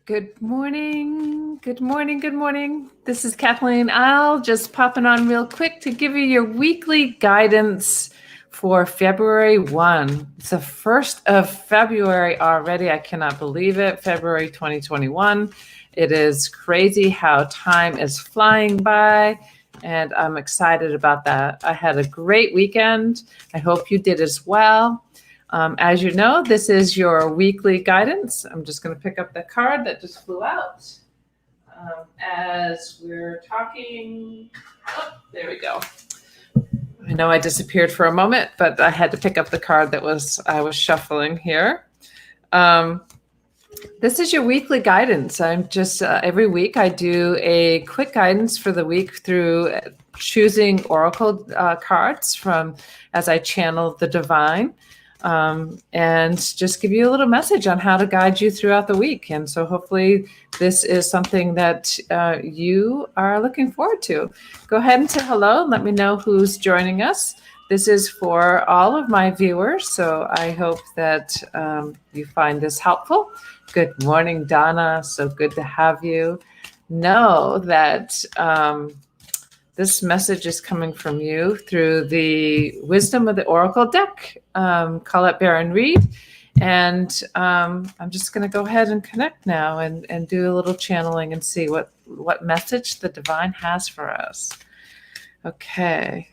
Good morning. Good morning. Good morning. This is Kathleen Isle, just popping on real quick to give you your weekly guidance for February 1. It's the 1st of February already. I cannot believe it. February 2021. It is crazy how time is flying by, and I'm excited about that. I had a great weekend. I hope you did as well. As you know, this is your weekly guidance. I'm just going to pick up the card that just flew out. As we're talking, there we go. I know I disappeared for a moment, but I had to pick up the card that I was shuffling here. This is your weekly guidance. I'm just every week I do a quick guidance for the week through choosing oracle cards from as I channel the divine. And just give you a little message on how to guide you throughout the week. And so hopefully this is something that you are looking forward to. Go ahead and say hello and let me know who's joining us. This is for all of my viewers, so I hope that you find this helpful. Good morning, Donna. So good to have you. Know that this message is coming from you through the Wisdom of the Oracle deck, Colette Baron Reid. And I'm just going to go ahead and connect now and do a little channeling and see what message the divine has for us. Okay.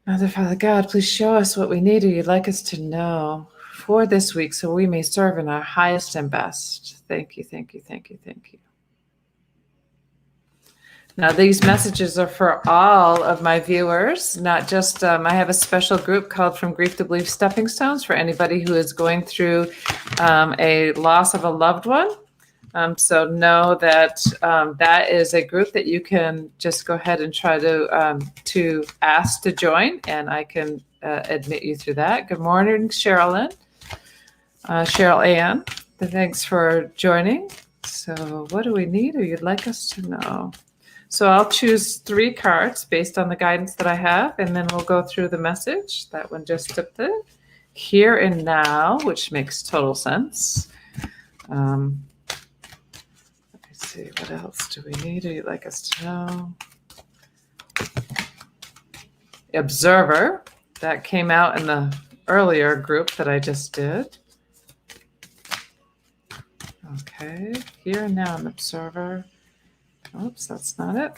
Mother, Father God, please show us what we need or you'd like us to know for this week so we may serve in our highest and best. Thank you, thank you, thank you, thank you. Now, these messages are for all of my viewers, not just, I have a special group called From Grief to Belief Stepping Stones for anybody who is going through a loss of a loved one. So know that that is a group that you can just go ahead and try to ask to join, and I can admit you through that. Good morning, Cheryl Ann. Thanks for joining. So what do we need or you'd like us to know? So I'll choose 3 cards based on the guidance that I have, and then we'll go through the message. That one just took the here and now, which makes total sense. Let me see, what else do we need? Or you'd like us to know? Observer, that came out in the earlier group that I just did. Okay, here and now, an observer. Oops, that's not it.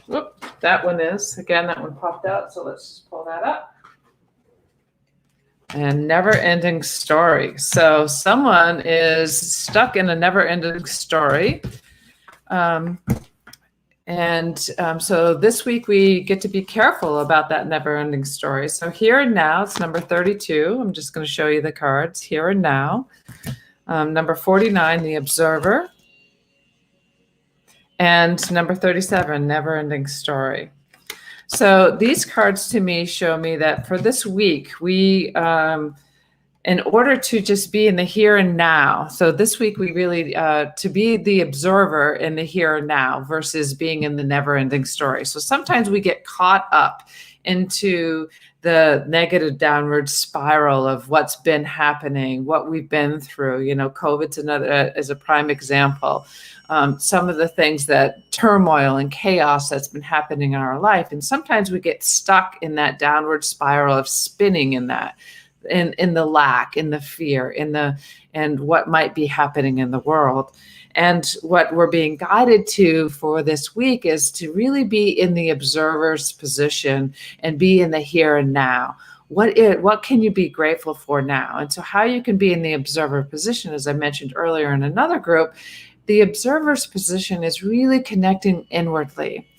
Whoop, that one is. Again, that one popped out, so let's just pull that up. And never-ending story. So someone is stuck in a never-ending story. So this week we get to be careful about that never-ending story. So here and now, it's number 32. I'm just going to show you the cards. Here and now. Number 49, the observer. And number 37, never-ending story. So these cards to me show me that for this week, we, in order to just be in the here and now, so this week we really, to be the observer in the here and now versus being in the never-ending story. So sometimes we get caught up into the negative downward spiral of what's been happening, what we've been through. You know, COVID's is a prime example. Some of the things that turmoil and chaos that's been happening in our life. And sometimes we get stuck in that downward spiral of spinning in that, in the lack, in the fear, and what might be happening in the world. And what we're being guided to for this week is to really be in the observer's position and be in the here and now. What can you be grateful for now? And so how you can be in the observer position, as I mentioned earlier in another group, the observer's position is really connecting inwardly.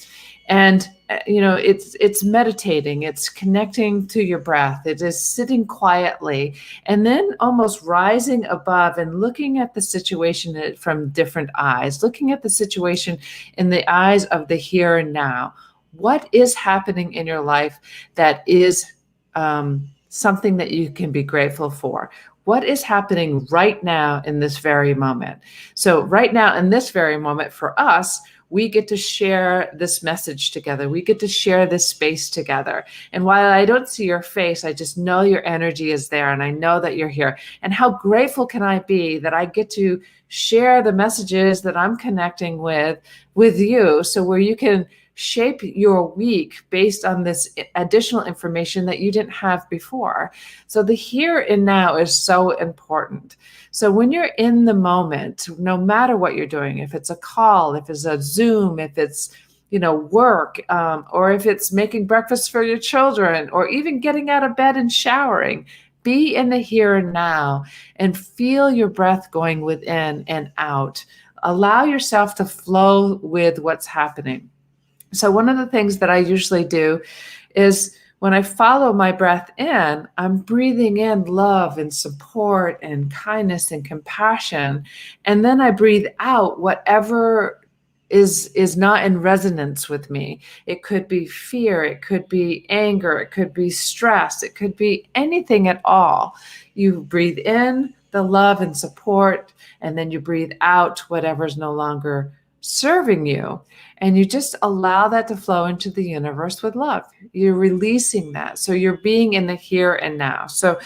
And, you know, it's meditating, it's connecting to your breath, it is sitting quietly, and then almost rising above and looking at the situation from different eyes, looking at the situation in the eyes of the here and now. What is happening in your life that is something that you can be grateful for? What is happening right now in this very moment? So right now in this very moment for us, we get to share this message together. We get to share this space together. And while I don't see your face, I just know your energy is there, and I know that you're here. And how grateful can I be that I get to share the messages that I'm connecting with you, so where you can shape your week based on this additional information that you didn't have before. So the here and now is so important. So when you're in the moment, no matter what you're doing, if it's a call, if it's a Zoom, if it's work, or if it's making breakfast for your children, or even getting out of bed and showering, be in the here and now and feel your breath going within and out. Allow yourself to flow with what's happening. So one of the things that I usually do is when I follow my breath in, I'm breathing in love and support and kindness and compassion. And then I breathe out whatever is not in resonance with me. It could be fear, it could be anger, it could be stress, it could be anything at all. You breathe in the love and support, and then you breathe out whatever's no longer serving you. And you just allow that to flow into the universe with love. You're releasing that. So you're being in the here and now. So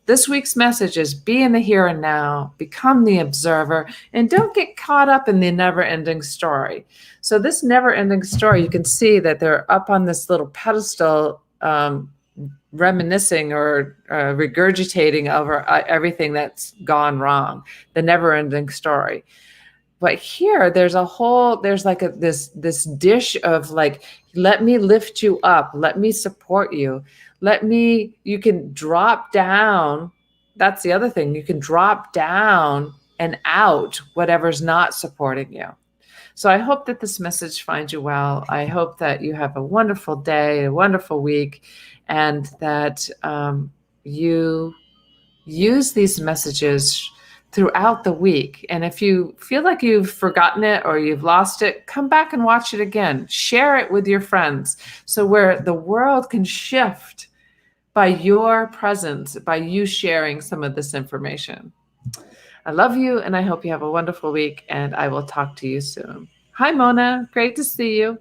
this week's message is be in the here and now, become the observer, and don't get caught up in the never-ending story. So this never-ending story, you can see that they're up on this little pedestal, reminiscing or regurgitating over everything that's gone wrong, the never-ending story. But here, there's like this dish of like, let me lift you up, let me support you, you can drop down. That's the other thing. You can drop down and out whatever's not supporting you. So I hope that this message finds you well. I hope that you have a wonderful day, a wonderful week, and that you use these messages throughout the week. And if you feel like you've forgotten it or you've lost it, come back and watch it again. Share it with your friends, so where the world can shift by your presence, by you sharing some of this information. I love you, and I hope you have a wonderful week, and I will talk to you soon. Hi, Mona. Great to see you.